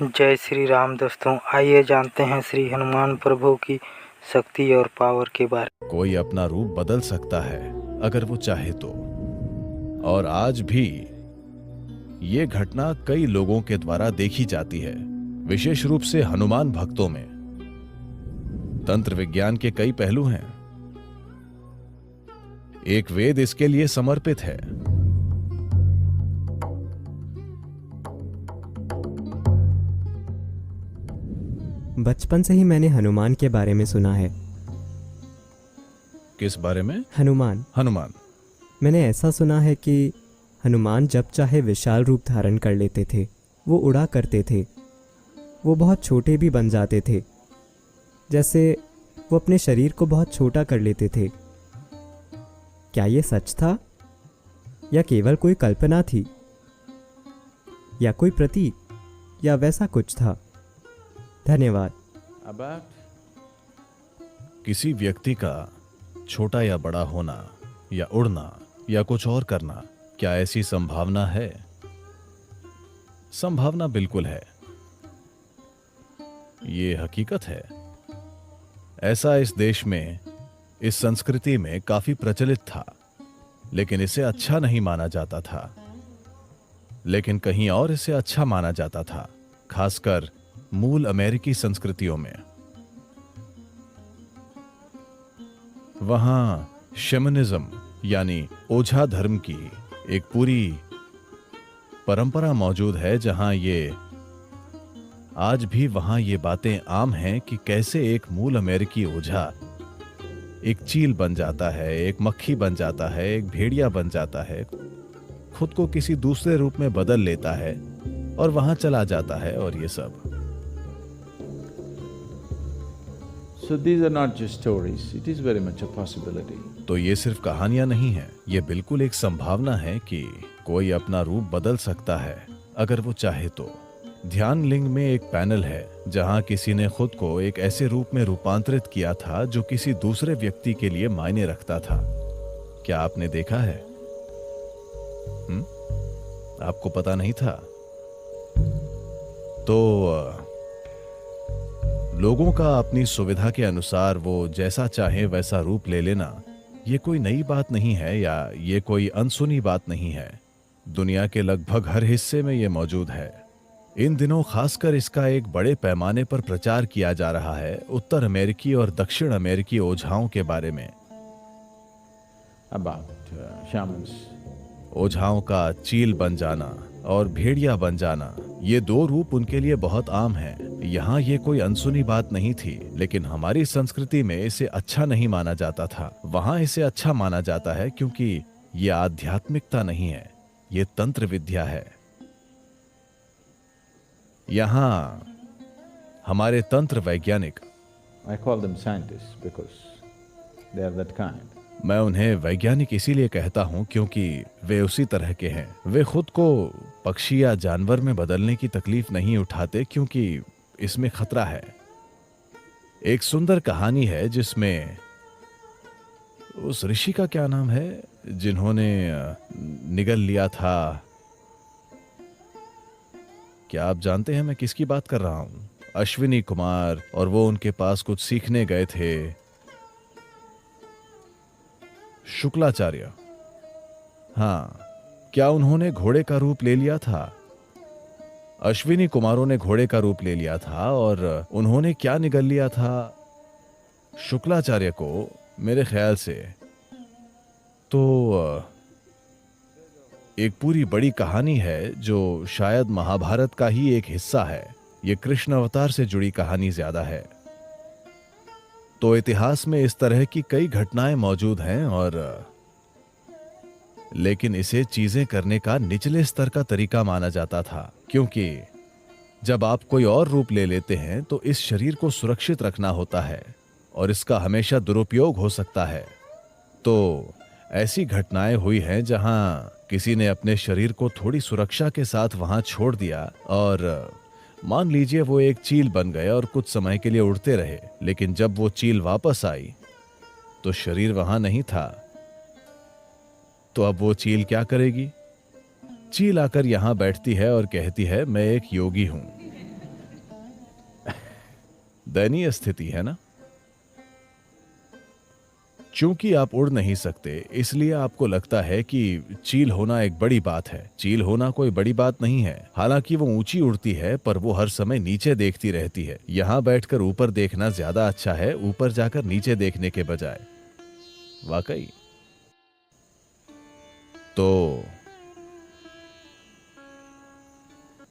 जय श्री राम दोस्तों, आइए जानते हैं श्री हनुमान प्रभु की शक्ति और पावर के बारे में। कोई अपना रूप बदल सकता है अगर वो चाहे तो। और आज भी ये घटना कई लोगों के द्वारा देखी जाती है, विशेष रूप से हनुमान भक्तों में। तंत्र विज्ञान के कई पहलू हैं। एक वेद इसके लिए समर्पित है। बचपन से ही मैंने हनुमान के बारे में सुना है। किस बारे में? हनुमान। मैंने ऐसा सुना है कि हनुमान जब चाहे विशाल रूप धारण कर लेते थे। वो उड़ा करते थे। वो बहुत छोटे भी बन जाते थे, जैसे वो अपने शरीर को बहुत छोटा कर लेते थे। क्या ये सच था या केवल कोई कल्पना थी, या कोई प्रतीक, या वैसा कुछ था? धन्यवाद। किसी व्यक्ति का छोटा या बड़ा होना या उड़ना या कुछ और करना, क्या ऐसी संभावना है? संभावना बिल्कुल है। ये हकीकत है। ऐसा इस देश में, इस संस्कृति में काफी प्रचलित था, लेकिन इसे अच्छा नहीं माना जाता था। लेकिन कहीं और इसे अच्छा माना जाता था, खासकर मूल अमेरिकी संस्कृतियों में। वहां शैमनिज्म यानी ओझा धर्म की एक पूरी परंपरा मौजूद है, जहां ये आज भी वहां ये बातें आम हैं कि कैसे एक मूल अमेरिकी ओझा एक चील बन जाता है, एक मक्खी बन जाता है, एक भेड़िया बन जाता है, खुद को किसी दूसरे रूप में बदल लेता है और वहां चला जाता है, और ये सब। So these are not just stories, it is very much a possibility. तो ये सिर्फ कहानियां नहीं हैं, ये बिल्कुल एक संभावना है कि कोई अपना रूप बदल सकता है अगर वो चाहे तो। ध्यान लिंग में एक पैनल है जहां किसी ने खुद को एक ऐसे रूप में रूपांतरित किया था जो किसी दूसरे व्यक्ति के लिए मायने रखता था। क्या आपने देखा है? आपको पता नहीं था? तो लोगों का अपनी सुविधा के अनुसार वो जैसा चाहे वैसा रूप ले लेना, ये कोई नई बात नहीं है या ये कोई अनसुनी बात नहीं है। दुनिया के लगभग हर हिस्से में ये मौजूद है। इन दिनों खासकर इसका एक बड़े पैमाने पर प्रचार किया जा रहा है उत्तर अमेरिकी और दक्षिण अमेरिकी ओझाओं के बारे में। About shamans. ओझाओं का चील बन जाना और भेड़िया बन जाना, ये दो रूप उनके लिए बहुत आम हैं। यहाँ ये कोई अनसुनी बात नहीं थी, लेकिन हमारी संस्कृति में इसे अच्छा नहीं माना जाता था। वहाँ इसे अच्छा माना जाता है क्योंकि ये आध्यात्मिकता नहीं है, ये तंत्र विद्या है। यहाँ हमारे तंत्र वैज्ञानिक, I call them scientists because they are that kind. मैं उन्हें वैज्ञानिक इसीलिए कहता हूं क्योंकि वे उसी तरह के हैं। वे खुद को पक्षी या जानवर में बदलने की तकलीफ नहीं उठाते क्योंकि इसमें खतरा है। एक सुंदर कहानी है जिसमें उस ऋषि का क्या नाम है जिन्होंने निगल लिया था। क्या आप जानते हैं मैं किसकी बात कर रहा हूं? अश्विनी कुमार, और वो उनके पास कुछ सीखने गए थे। शुक्लाचार्य। हाँ, क्या उन्होंने घोड़े का रूप ले लिया था? अश्विनी कुमारों ने घोड़े का रूप ले लिया था और उन्होंने क्या निगल लिया था? शुक्लाचार्य को, मेरे ख्याल से। तो एक पूरी बड़ी कहानी है जो शायद महाभारत का ही एक हिस्सा है। ये कृष्ण अवतार से जुड़ी कहानी ज्यादा है। तो इतिहास में इस तरह की कई घटनाएं मौजूद हैं, और लेकिन इसे चीजें करने का निचले स्तर का तरीका माना जाता था, क्योंकि जब आप कोई और रूप ले लेते हैं तो इस शरीर को सुरक्षित रखना होता है और इसका हमेशा दुरुपयोग हो सकता है। तो ऐसी घटनाएं हुई हैं जहां किसी ने अपने शरीर को थोड़ी सुरक्षा के साथ वहां छोड़ दिया, और मान लीजिए वो एक चील बन गए और कुछ समय के लिए उड़ते रहे, लेकिन जब वो चील वापस आई तो शरीर वहां नहीं था। तो अब वो चील क्या करेगी? चील आकर यहां बैठती है और कहती है, मैं एक योगी हूं, दयनीय स्थिति है ना। चूंकि आप उड़ नहीं सकते इसलिए आपको लगता है कि चील होना एक बड़ी बात है। चील होना कोई बड़ी बात नहीं है। हालांकि वो ऊंची उड़ती है पर वो हर समय नीचे देखती रहती है। यहां बैठकर ऊपर देखना ज्यादा अच्छा है ऊपर जाकर नीचे देखने के बजाय। वाकई। तो